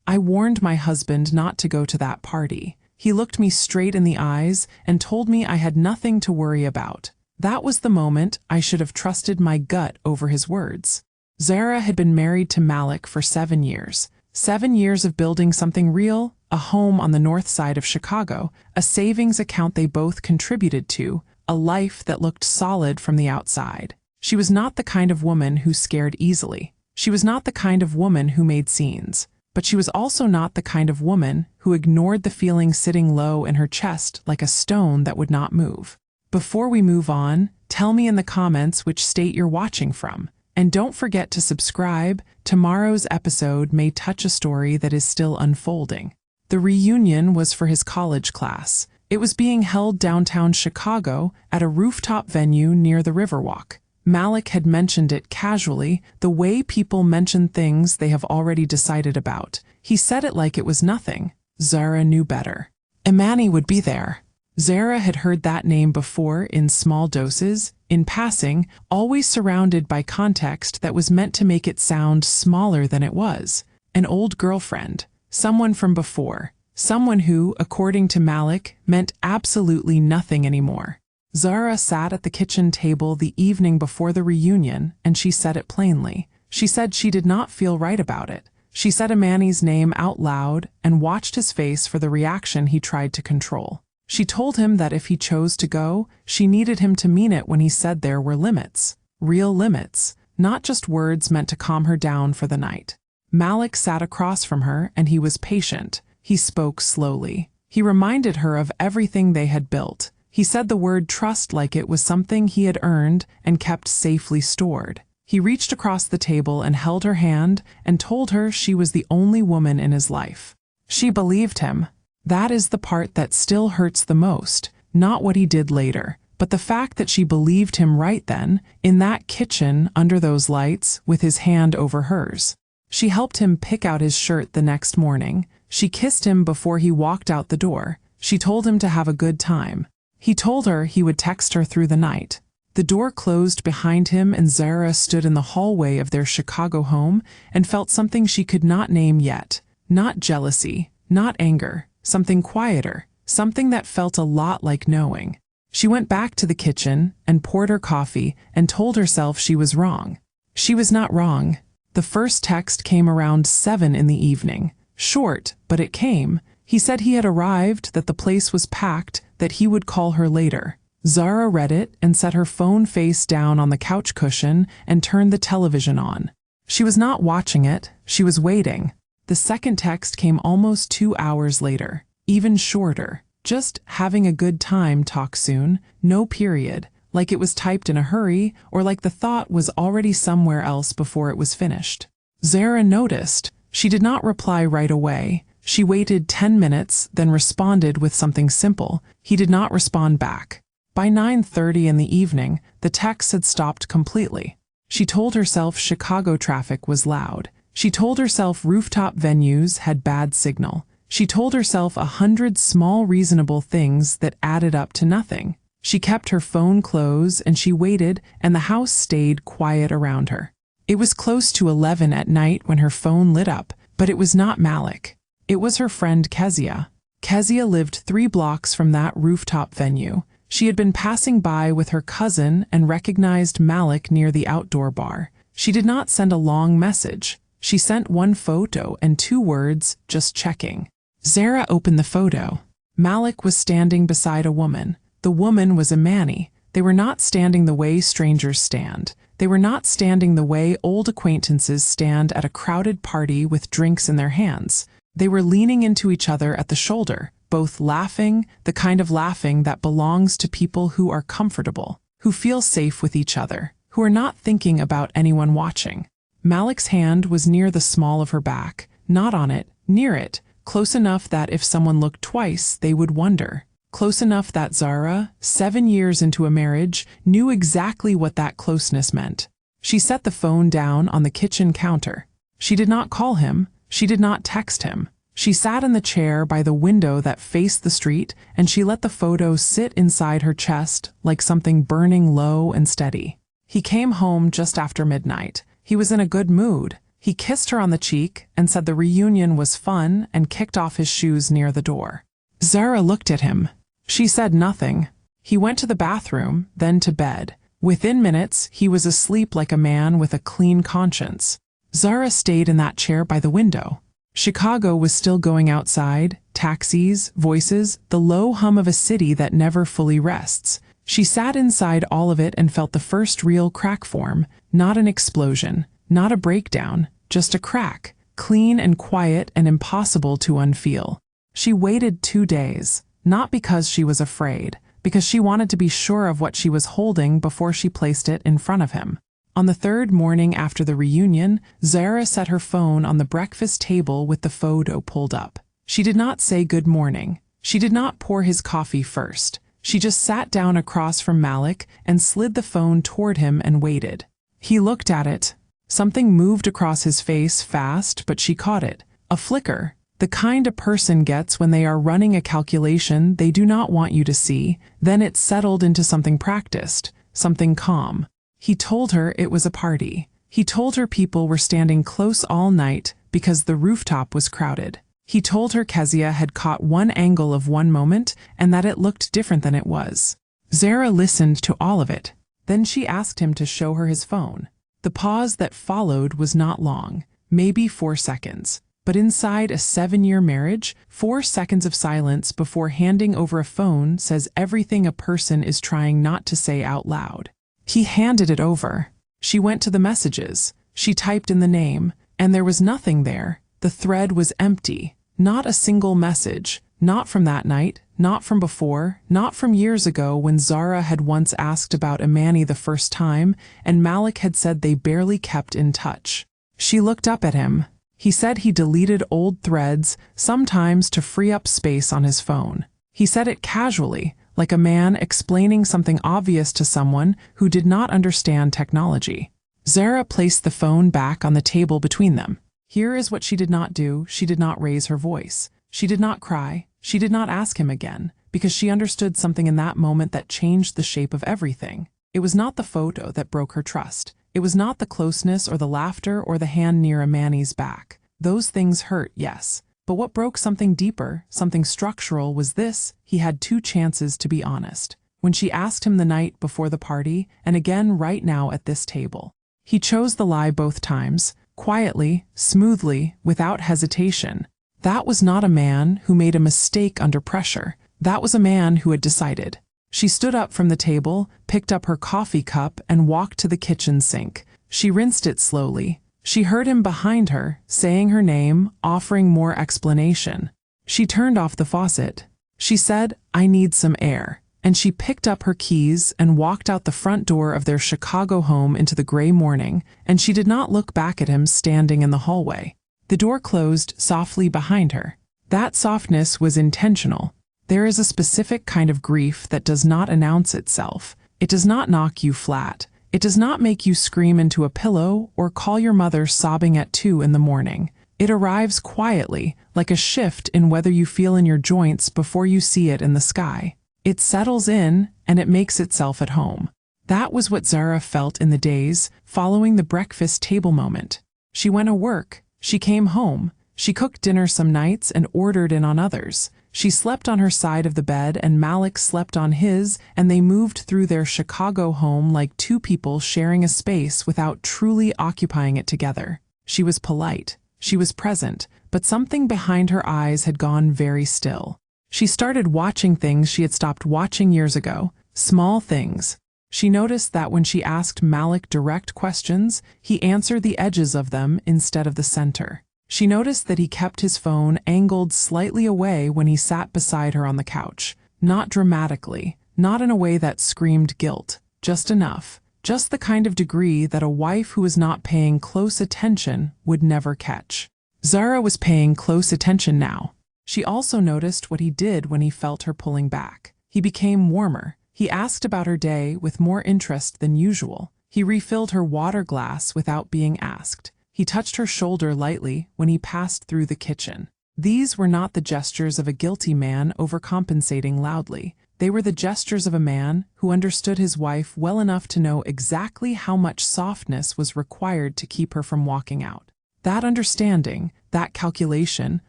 I warned my husband not to go to that party. He looked me straight in the eyes and told me I had nothing to worry about. That was the moment I should have trusted my gut over his words. Zara had been married to Malik for 7 years. 7 years of building something real, a home on the north side of Chicago, a savings account they both contributed to, a life that looked solid from the outside. She was not the kind of woman who scared easily. She was not the kind of woman who made scenes. But she was also not the kind of woman who ignored the feeling sitting low in her chest like a stone that would not move. Before we move on, tell me in the comments which state you're watching from. And don't forget to subscribe. Tomorrow's episode may touch a story that is still unfolding. The reunion was for his college class. It was being held downtown Chicago at a rooftop venue near the Riverwalk. Malik had mentioned it casually, the way people mention things they have already decided about. He said it like it was nothing. Zara knew better. Imani would be there. Zara had heard that name before in small doses, in passing, always surrounded by context that was meant to make it sound smaller than it was. An old girlfriend, someone from before, someone who, according to Malik, meant absolutely nothing anymore. Zara sat at the kitchen table the evening before the reunion, and she said it plainly. She said she did not feel right about it. She said Imani's name out loud and watched his face for the reaction he tried to control. She told him that if he chose to go, she needed him to mean it when he said there were limits. Real limits, not just words meant to calm her down for the night. Malik sat across from her, and he was patient. He spoke slowly. He reminded her of everything they had built. He said the word trust like it was something he had earned and kept safely stored. He reached across the table and held her hand and told her she was the only woman in his life. She believed him. That is the part that still hurts the most, not what he did later, but the fact that she believed him right then, in that kitchen under those lights, with his hand over hers. She helped him pick out his shirt the next morning. She kissed him before he walked out the door. She told him to have a good time. He told her he would text her through the night. The door closed behind him, and Zara stood in the hallway of their Chicago home and felt something she could not name yet. Not jealousy, not anger, something quieter, something that felt a lot like knowing. She went back to the kitchen and poured her coffee and told herself she was wrong. She was not wrong. The first text came around 7 in the evening. Short, but it came. He said he had arrived, that the place was packed, that he would call her later. Zara read it and set her phone face down on the couch cushion and turned the television on. She was not watching it, she was waiting. The second text came almost 2 hours later, even shorter. Just having a good time, talk soon, no period, like it was typed in a hurry or like the thought was already somewhere else before it was finished. Zara noticed. She did not reply right away. She waited 10 minutes, then responded with something simple. He did not respond back. By 9:30 in the evening, the text had stopped completely. She told herself Chicago traffic was loud. She told herself rooftop venues had bad signal. She told herself 100 small reasonable things that added up to nothing. She kept her phone close and she waited, and the house stayed quiet around her. It was close to 11 at night when her phone lit up, but it was not Malik. It was her friend Kezia. Kezia lived 3 blocks from that rooftop venue. She had been passing by with her cousin and recognized Malik near the outdoor bar. She did not send a long message. She sent 1 photo and 2 words, just checking. Zara opened the photo. Malik was standing beside a woman. The woman was Imani. They were not standing the way strangers stand. They were not standing the way old acquaintances stand at a crowded party with drinks in their hands. They were leaning into each other at the shoulder, both laughing, the kind of laughing that belongs to people who are comfortable, who feel safe with each other, who are not thinking about anyone watching. Malik's hand was near the small of her back, not on it, near it, close enough that if someone looked twice, they would wonder. Close enough that Zara, 7 years into a marriage, knew exactly what that closeness meant. She set the phone down on the kitchen counter. She did not call him. She did not text him. She sat in the chair by the window that faced the street, and she let the photo sit inside her chest like something burning low and steady. He came home just after midnight. He was in a good mood. He kissed her on the cheek and said the reunion was fun and kicked off his shoes near the door. Zara looked at him. She said nothing. He went to the bathroom, then to bed. Within minutes, he was asleep like a man with a clean conscience. Zara stayed in that chair by the window. Chicago was still going outside, taxis, voices, the low hum of a city that never fully rests. She sat inside all of it and felt the first real crack form, not an explosion, not a breakdown, just a crack, clean and quiet and impossible to unfeel. She waited 2 days, not because she was afraid, because she wanted to be sure of what she was holding before she placed it in front of him. On the third morning after the reunion, Zara set her phone on the breakfast table with the photo pulled up. She did not say good morning. She did not pour his coffee first. She just sat down across from Malik and slid the phone toward him and waited. He looked at it. Something moved across his face fast, but she caught it. A flicker. The kind a person gets when they are running a calculation they do not want you to see. Then it settled into something practiced, something calm. He told her it was a party. He told her people were standing close all night because the rooftop was crowded. He told her Kezia had caught one angle of one moment and that it looked different than it was. Zara listened to all of it. Then she asked him to show her his phone. The pause that followed was not long, maybe 4 seconds. But inside a 7-year marriage, 4 seconds of silence before handing over a phone says everything a person is trying not to say out loud. He handed it over. She went to the messages. She typed in the name, and there was nothing there. The thread was empty. Not a single message. Not from that night, not from before, not from years ago when Zara had once asked about Imani the first time, and Malik had said they barely kept in touch. She looked up at him. He said he deleted old threads, sometimes to free up space on his phone. He said it casually, like a man explaining something obvious to someone who did not understand technology. Zara placed the phone back on the table between them. Here is what she did not do. She did not raise her voice. She did not cry. She did not ask him again, because she understood something in that moment that changed the shape of everything. It was not the photo that broke her trust. It was not the closeness or the laughter or the hand near Imani's back. Those things hurt, yes. But what broke something deeper, something structural, was this: he had 2 chances to be honest. When she asked him the night before the party, and again right now at this table. He chose the lie both times, quietly, smoothly, without hesitation. That was not a man who made a mistake under pressure. That was a man who had decided. She stood up from the table, picked up her coffee cup, and walked to the kitchen sink. She rinsed it slowly. She heard him behind her, saying her name, offering more explanation. She turned off the faucet. She said, "I need some air." And she picked up her keys and walked out the front door of their Chicago home into the gray morning, and she did not look back at him standing in the hallway. The door closed softly behind her. That softness was intentional. There is a specific kind of grief that does not announce itself. It does not knock you flat. It does not make you scream into a pillow or call your mother sobbing at 2 in the morning. It arrives quietly, like a shift in whether you feel in your joints before you see it in the sky. It settles in, and it makes itself at home. That was what Zara felt in the days following the breakfast table moment. She went to work. She came home. She cooked dinner some nights and ordered in on others. She slept on her side of the bed and Malik slept on his, and they moved through their Chicago home like 2 people sharing a space without truly occupying it together. She was polite. She was present, but something behind her eyes had gone very still. She started watching things she had stopped watching years ago, small things. She noticed that when she asked Malik direct questions, he answered the edges of them instead of the center. She noticed that he kept his phone angled slightly away when he sat beside her on the couch. Not dramatically, not in a way that screamed guilt, just enough, just the kind of degree that a wife who was not paying close attention would never catch. Zara was paying close attention now. She also noticed what he did when he felt her pulling back. He became warmer. He asked about her day with more interest than usual. He refilled her water glass without being asked. He touched her shoulder lightly when he passed through the kitchen. These were not the gestures of a guilty man overcompensating loudly. They were the gestures of a man who understood his wife well enough to know exactly how much softness was required to keep her from walking out. That understanding, that calculation,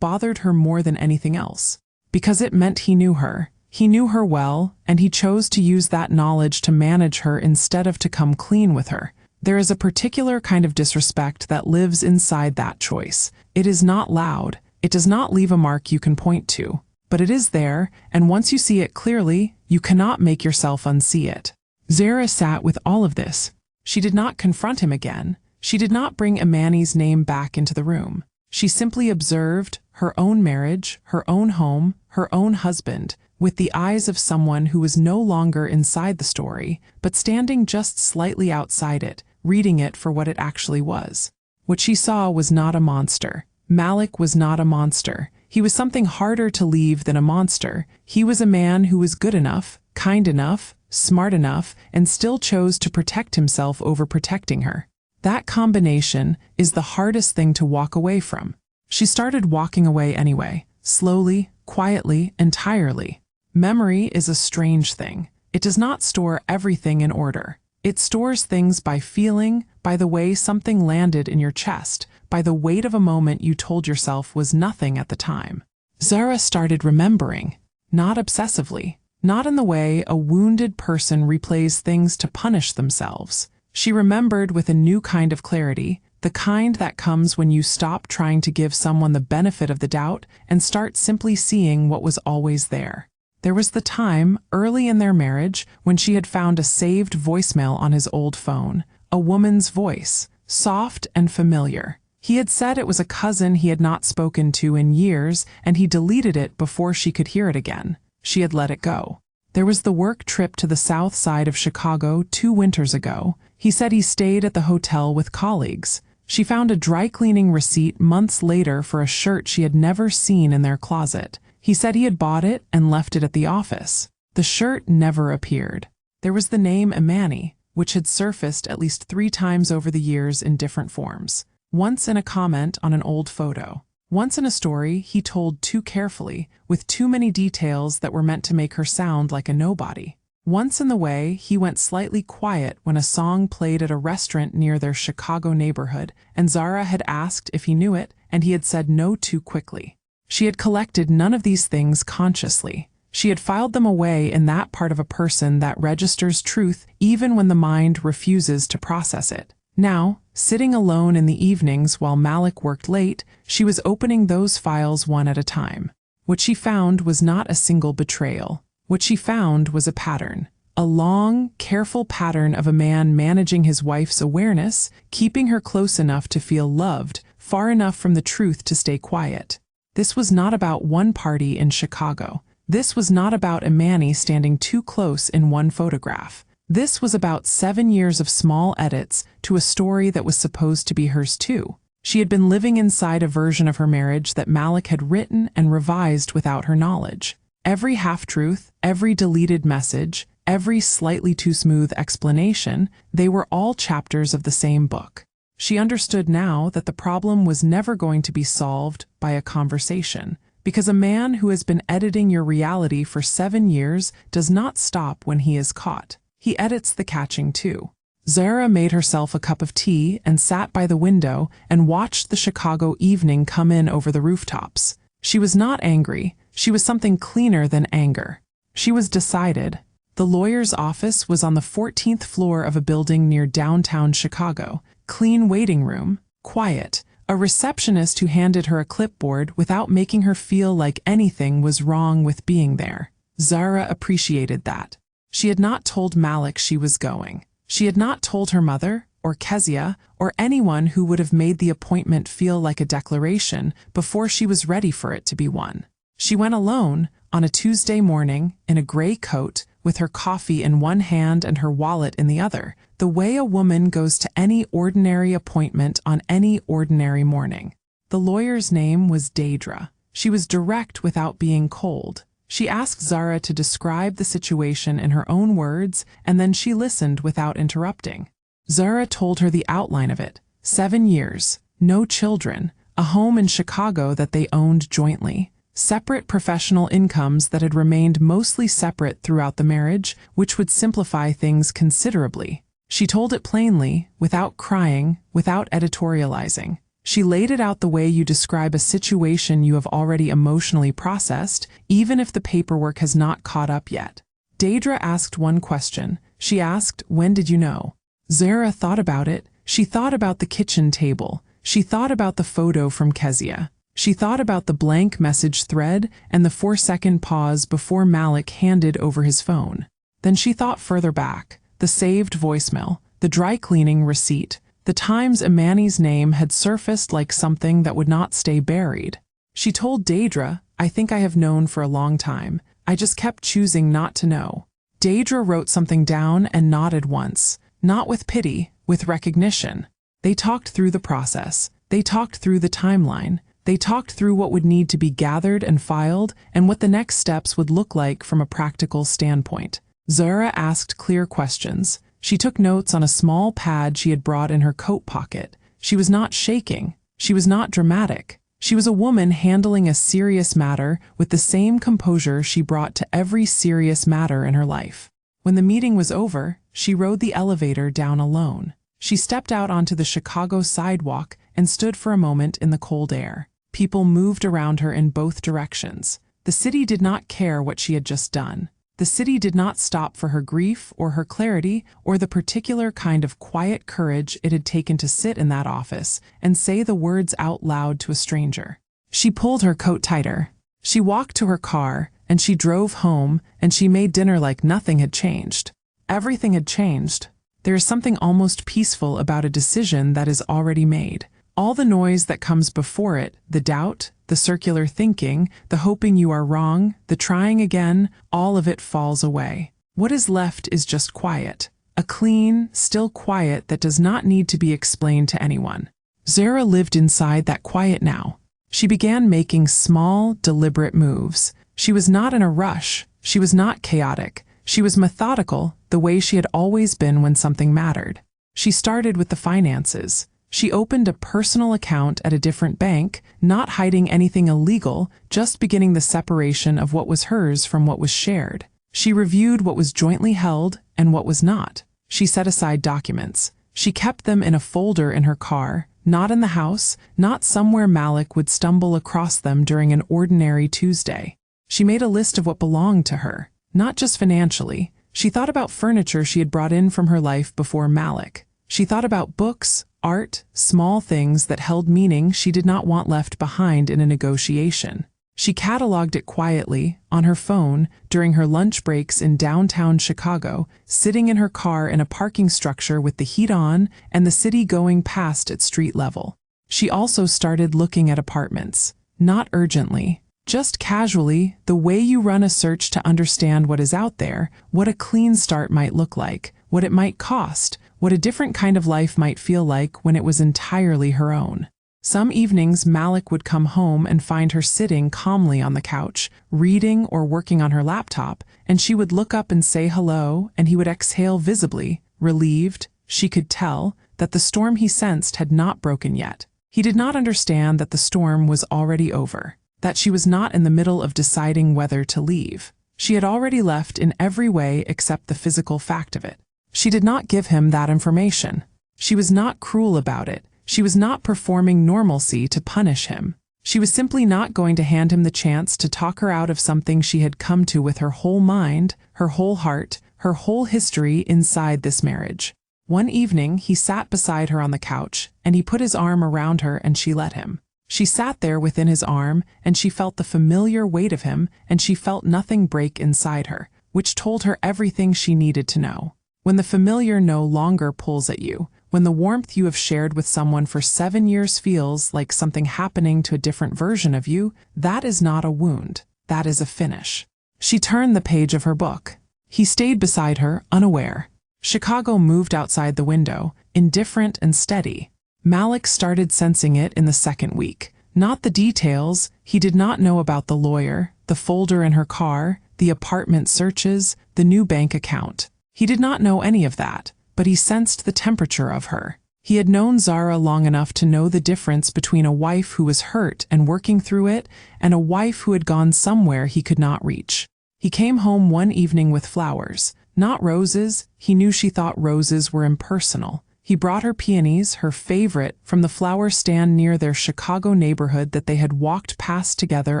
bothered her more than anything else. Because it meant he knew her. He knew her well, and he chose to use that knowledge to manage her instead of to come clean with her. There is a particular kind of disrespect that lives inside that choice. It is not loud. It does not leave a mark you can point to. But it is there, and once you see it clearly, you cannot make yourself unsee it. Zara sat with all of this. She did not confront him again. She did not bring Imani's name back into the room. She simply observed her own marriage, her own home, her own husband, with the eyes of someone who was no longer inside the story, but standing just slightly outside it, reading it for what it actually was. What she saw was not a monster. Malik was not a monster. He was something harder to leave than a monster. He was a man who was good enough, kind enough, smart enough, and still chose to protect himself over protecting her. That combination is the hardest thing to walk away from. She started walking away anyway, slowly, quietly, entirely. Memory is a strange thing. It does not store everything in order. It stores things by feeling, by the way something landed in your chest, by the weight of a moment you told yourself was nothing at the time. Zara started remembering, not obsessively, not in the way a wounded person replays things to punish themselves. She remembered with a new kind of clarity, the kind that comes when you stop trying to give someone the benefit of the doubt and start simply seeing what was always there. There was the time, early in their marriage, when she had found a saved voicemail on his old phone, a woman's voice, soft and familiar. He had said it was a cousin he had not spoken to in years, and he deleted it before she could hear it again. She had let it go. There was the work trip to the south side of Chicago 2 winters ago. He said he stayed at the hotel with colleagues. She found a dry cleaning receipt months later for a shirt she had never seen in their closet. He said he had bought it and left it at the office. The shirt never appeared. There was the name Imani, which had surfaced at least 3 times over the years in different forms. Once in a comment on an old photo. Once in a story he told too carefully, with too many details that were meant to make her sound like a nobody. Once in the way he went slightly quiet when a song played at a restaurant near their Chicago neighborhood, and Zara had asked if he knew it, and he had said no too quickly. She had collected none of these things consciously. She had filed them away in that part of a person that registers truth even when the mind refuses to process it. Now, sitting alone in the evenings while Malik worked late, she was opening those files one at a time. What she found was not a single betrayal. What she found was a pattern. A long, careful pattern of a man managing his wife's awareness, keeping her close enough to feel loved, far enough from the truth to stay quiet. This was not about one party in Chicago. This was not about Imani standing too close in one photograph. This was about 7 years of small edits to a story that was supposed to be hers too. She had been living inside a version of her marriage that Malik had written and revised without her knowledge. Every half-truth, every deleted message, every slightly too smooth explanation, they were all chapters of the same book. She understood now that the problem was never going to be solved by a conversation, because a man who has been editing your reality for 7 years does not stop when he is caught. He edits the catching too. Zara made herself a cup of tea and sat by the window and watched the Chicago evening come in over the rooftops. She was not angry. She was something cleaner than anger. She was decided. The lawyer's office was on the 14th floor of a building near downtown Chicago. Clean waiting room, quiet, a receptionist who handed her a clipboard without making her feel like anything was wrong with being there. Zara appreciated that. She had not told Malik she was going. She had not told her mother, or Kezia, or anyone who would have made the appointment feel like a declaration before she was ready for it to be one. She went alone, on a Tuesday morning, in a gray coat, with her coffee in one hand and her wallet in the other, the way a woman goes to any ordinary appointment on any ordinary morning. The lawyer's name was Deidre. She was direct without being cold. She asked Zara to describe the situation in her own words, and then she listened without interrupting. Zara told her the outline of it. 7 years, no children, a home in Chicago that they owned jointly, separate professional incomes that had remained mostly separate throughout the marriage, which would simplify things considerably. She told it plainly, without crying, without editorializing. She laid it out the way you describe a situation you have already emotionally processed, even if the paperwork has not caught up yet. Deidre asked one question. She asked, "When did you know?" Zara thought about it. She thought about the kitchen table. She thought about the photo from Kezia. She thought about the blank message thread and the 4-second pause before Malik handed over his phone. Then she thought further back. The saved voicemail, the dry cleaning receipt, the times Imani's name had surfaced like something that would not stay buried. She told Deidre, "I think I have known for a long time. I just kept choosing not to know." Deidre wrote something down and nodded once, not with pity, with recognition. They talked through the process. They talked through the timeline. They talked through what would need to be gathered and filed and what the next steps would look like from a practical standpoint. Zara asked clear questions. She took notes on a small pad she had brought in her coat pocket. She was not shaking. She was not dramatic. She was a woman handling a serious matter with the same composure she brought to every serious matter in her life. When the meeting was over, she rode the elevator down alone. She stepped out onto the Chicago sidewalk and stood for a moment in the cold air. People moved around her in both directions. The city did not care what she had just done. The city did not stop for her grief or her clarity or the particular kind of quiet courage it had taken to sit in that office and say the words out loud to a stranger. She pulled her coat tighter. She walked to her car, and she drove home, and she made dinner like nothing had changed. Everything had changed. There is something almost peaceful about a decision that is already made. All the noise that comes before it, the doubt, the circular thinking, the hoping you are wrong, the trying again, all of it falls away. What is left is just quiet. A clean, still quiet that does not need to be explained to anyone. Zara lived inside that quiet now. She began making small, deliberate moves. She was not in a rush. She was not chaotic. She was methodical, the way she had always been when something mattered. She started with the finances. She opened a personal account at a different bank, not hiding anything illegal, just beginning the separation of what was hers from what was shared. She reviewed what was jointly held and what was not. She set aside documents. She kept them in a folder in her car, not in the house, not somewhere Malik would stumble across them during an ordinary Tuesday. She made a list of what belonged to her, not just financially. She thought about furniture she had brought in from her life before Malik. She thought about books, art, small things that held meaning she did not want left behind in a negotiation. She cataloged it quietly, on her phone, during her lunch breaks in downtown Chicago, sitting in her car in a parking structure with the heat on and the city going past at street level. She also started looking at apartments. Not urgently, just casually, the way you run a search to understand what is out there, what a clean start might look like, what it might cost, what a different kind of life might feel like when it was entirely her own. Some evenings Malik would come home and find her sitting calmly on the couch, reading or working on her laptop, and she would look up and say hello, and he would exhale visibly, relieved. She could tell that the storm he sensed had not broken yet. He did not understand that the storm was already over, that she was not in the middle of deciding whether to leave. She had already left in every way except the physical fact of it. She did not give him that information. She was not cruel about it. She was not performing normalcy to punish him. She was simply not going to hand him the chance to talk her out of something she had come to with her whole mind, her whole heart, her whole history inside this marriage. One evening, he sat beside her on the couch, and he put his arm around her and she let him. She sat there within his arm, and she felt the familiar weight of him, and she felt nothing break inside her, which told her everything she needed to know. When the familiar no longer pulls at you, when the warmth you have shared with someone for 7 years feels like something happening to a different version of you, that is not a wound, that is a finish. She turned the page of her book. He stayed beside her, unaware. Chicago moved outside the window, indifferent and steady. Malik started sensing it in the second week. Not the details. He did not know about the lawyer, the folder in her car, the apartment searches, the new bank account. He did not know any of that, but he sensed the temperature of her. He had known Zara long enough to know the difference between a wife who was hurt and working through it and a wife who had gone somewhere he could not reach. He came home one evening with flowers. Not roses. He knew she thought roses were impersonal. He brought her peonies, her favorite, from the flower stand near their Chicago neighborhood that they had walked past together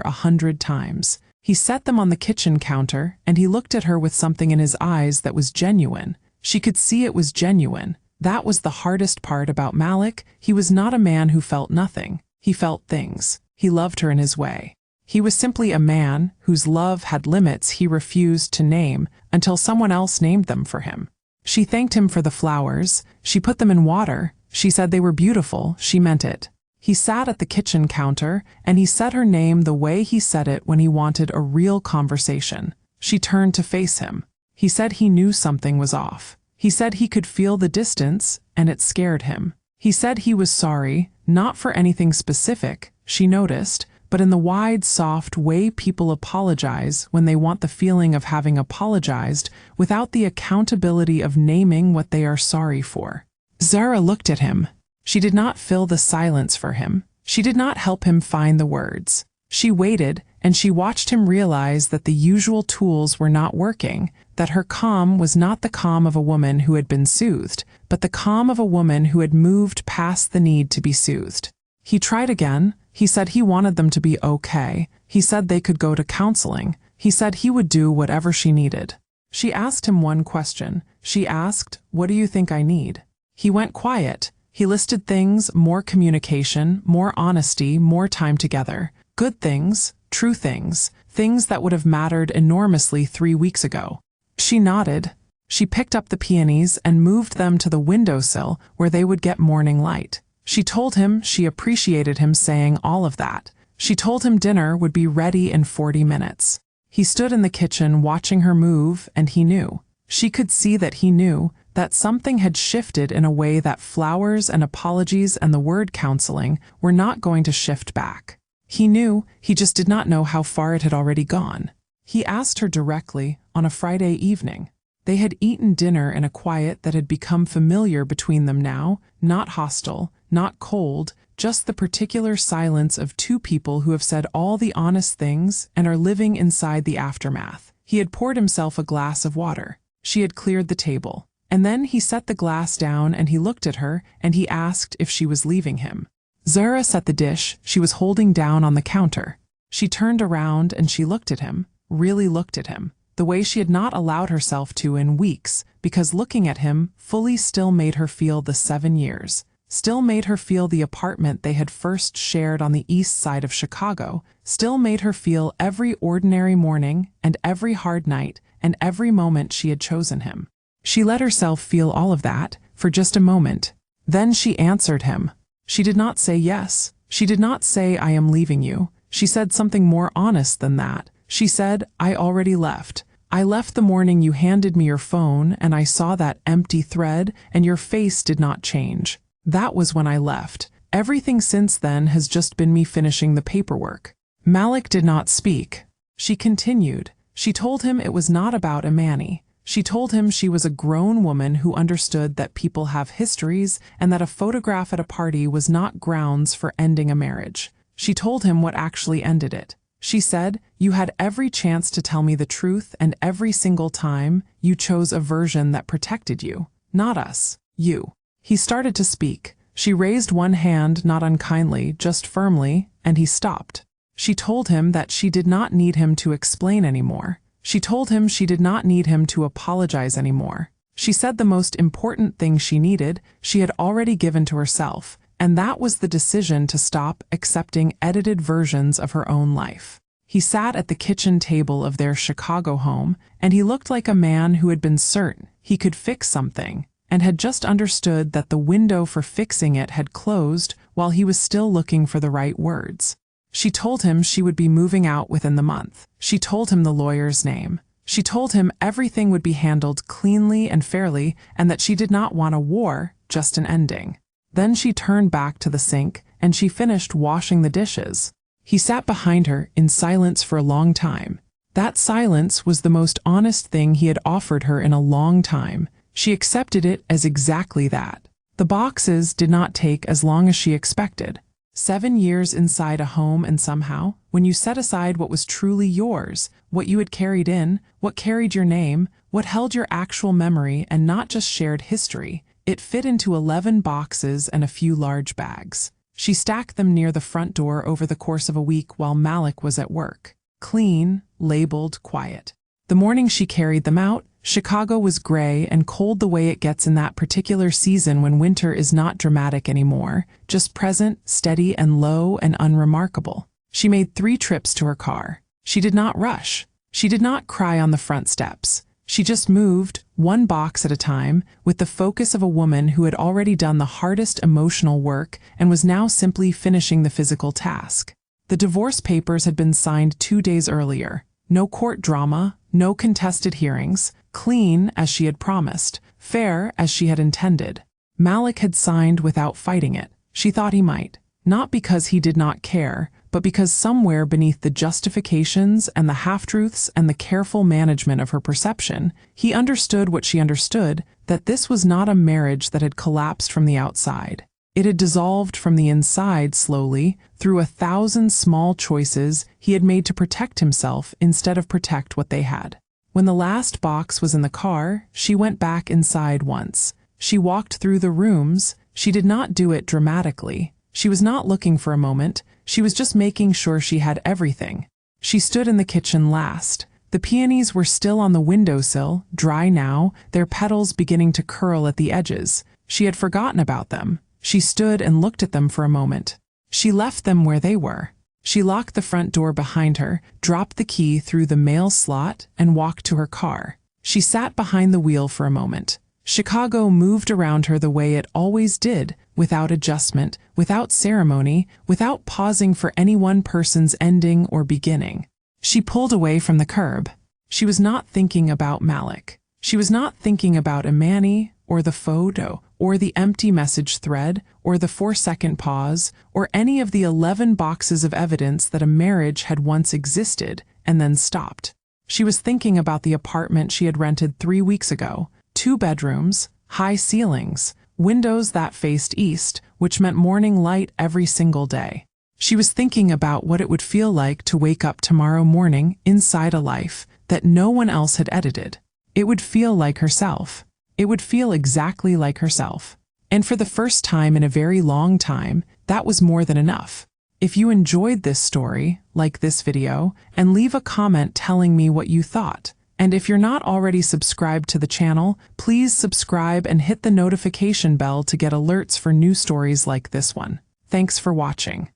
100 times. He set them on the kitchen counter, and he looked at her with something in his eyes that was genuine. She could see it was genuine. That was the hardest part about Malik. He was not a man who felt nothing. He felt things. He loved her in his way. He was simply a man whose love had limits he refused to name until someone else named them for him. She thanked him for the flowers. She put them in water. She said they were beautiful. She meant it. He sat at the kitchen counter, and he said her name the way he said it when he wanted a real conversation. She turned to face him. He said he knew something was off. He said he could feel the distance, and it scared him. He said he was sorry, not for anything specific, she noticed, but in the wide, soft way people apologize when they want the feeling of having apologized without the accountability of naming what they are sorry for. Zara looked at him. She did not fill the silence for him. She did not help him find the words. She waited, and she watched him realize that the usual tools were not working, that her calm was not the calm of a woman who had been soothed, but the calm of a woman who had moved past the need to be soothed. He tried again. He said he wanted them to be okay. He said they could go to counseling. He said he would do whatever she needed. She asked him one question. She asked, "What do you think I need?" He went quiet. He listed things: more communication, more honesty, more time together. Good things, true things, things that would have mattered enormously 3 weeks ago. She nodded. She picked up the peonies and moved them to the windowsill where they would get morning light. She told him she appreciated him saying all of that. She told him dinner would be ready in 40 minutes. He stood in the kitchen watching her move, and he knew. She could see that he knew that something had shifted in a way that flowers and apologies and the word counseling were not going to shift back. He knew, he just did not know how far it had already gone. He asked her directly on a Friday evening. They had eaten dinner in a quiet that had become familiar between them now, not hostile, not cold, just the particular silence of two people who have said all the honest things and are living inside the aftermath. He had poured himself a glass of water. She had cleared the table. And then he set the glass down and he looked at her and he asked if she was leaving him. Zara set the dish she was holding down on the counter. She turned around and she looked at him, really looked at him, the way she had not allowed herself to in weeks, because looking at him fully still made her feel the 7 years, still made her feel the apartment they had first shared on the east side of Chicago, still made her feel every ordinary morning and every hard night and every moment she had chosen him. She let herself feel all of that for just a moment. Then she answered him. She did not say yes. She did not say, "I am leaving you." She said something more honest than that. She said, "I already left. I left the morning you handed me your phone and I saw that empty thread and your face did not change. That was when I left. Everything since then has just been me finishing the paperwork." Malik did not speak. She continued. She told him it was not about Imani. She told him she was a grown woman who understood that people have histories and that a photograph at a party was not grounds for ending a marriage. She told him what actually ended it. She said, "You had every chance to tell me the truth, and every single time, you chose a version that protected you. Not us. You." He started to speak. She raised one hand, not unkindly, just firmly, and he stopped. She told him that she did not need him to explain anymore. She told him she did not need him to apologize anymore. She said the most important thing she needed, she had already given to herself, and that was the decision to stop accepting edited versions of her own life. He sat at the kitchen table of their Chicago home, and he looked like a man who had been certain he could fix something, and had just understood that the window for fixing it had closed while he was still looking for the right words. She told him she would be moving out within the month. She told him the lawyer's name. She told him everything would be handled cleanly and fairly, and that she did not want a war, just an ending. Then she turned back to the sink, and she finished washing the dishes. He sat behind her in silence for a long time. That silence was the most honest thing he had offered her in a long time. She accepted it as exactly that. The boxes did not take as long as she expected. 7 years inside a home, and somehow, when you set aside what was truly yours, what you had carried in, what carried your name, what held your actual memory and not just shared history, It fit into 11 boxes and a few large bags. She stacked them near the front door over the course of a week while Malik was at work. Clean, labeled, quiet. The morning she carried them out, Chicago was gray and cold the way it gets in that particular season when winter is not dramatic anymore, just present, steady and low and unremarkable. She made 3 trips to her car. She did not rush. She did not cry on the front steps. She just moved, one box at a time, with the focus of a woman who had already done the hardest emotional work and was now simply finishing the physical task. The divorce papers had been signed 2 days earlier. No court drama, no contested hearings, clean as she had promised, fair as she had intended. Malik had signed without fighting it. She thought he might, not because he did not care, but because somewhere beneath the justifications and the half-truths and the careful management of her perception, he understood what she understood, that this was not a marriage that had collapsed from the outside. It had dissolved from the inside slowly, through 1,000 small choices he had made to protect himself instead of protect what they had. When the last box was in the car, she went back inside once. She walked through the rooms. She did not do it dramatically. She was not looking for a moment. She was just making sure she had everything. She stood in the kitchen last. The peonies were still on the windowsill, dry now, their petals beginning to curl at the edges. She had forgotten about them. She stood and looked at them for a moment. She left them where they were. She locked the front door behind her, dropped the key through the mail slot, and walked to her car. She sat behind the wheel for a moment. Chicago moved around her the way it always did, without adjustment, without ceremony, without pausing for any one person's ending or beginning. She pulled away from the curb. She was not thinking about Malik. She was not thinking about Imani, or the photo, or the empty message thread, or the 4-second pause, or any of the 11 boxes of evidence that a marriage had once existed and then stopped. She was thinking about the apartment she had rented 3 weeks ago. 2 bedrooms, high ceilings, windows that faced east, which meant morning light every single day. She was thinking about what it would feel like to wake up tomorrow morning inside a life that no one else had edited. It would feel like herself. It would feel exactly like herself. And for the first time in a very long time, that was more than enough. If you enjoyed this story, like this video, and leave a comment telling me what you thought. And if you're not already subscribed to the channel, please subscribe and hit the notification bell to get alerts for new stories like this one. Thanks for watching.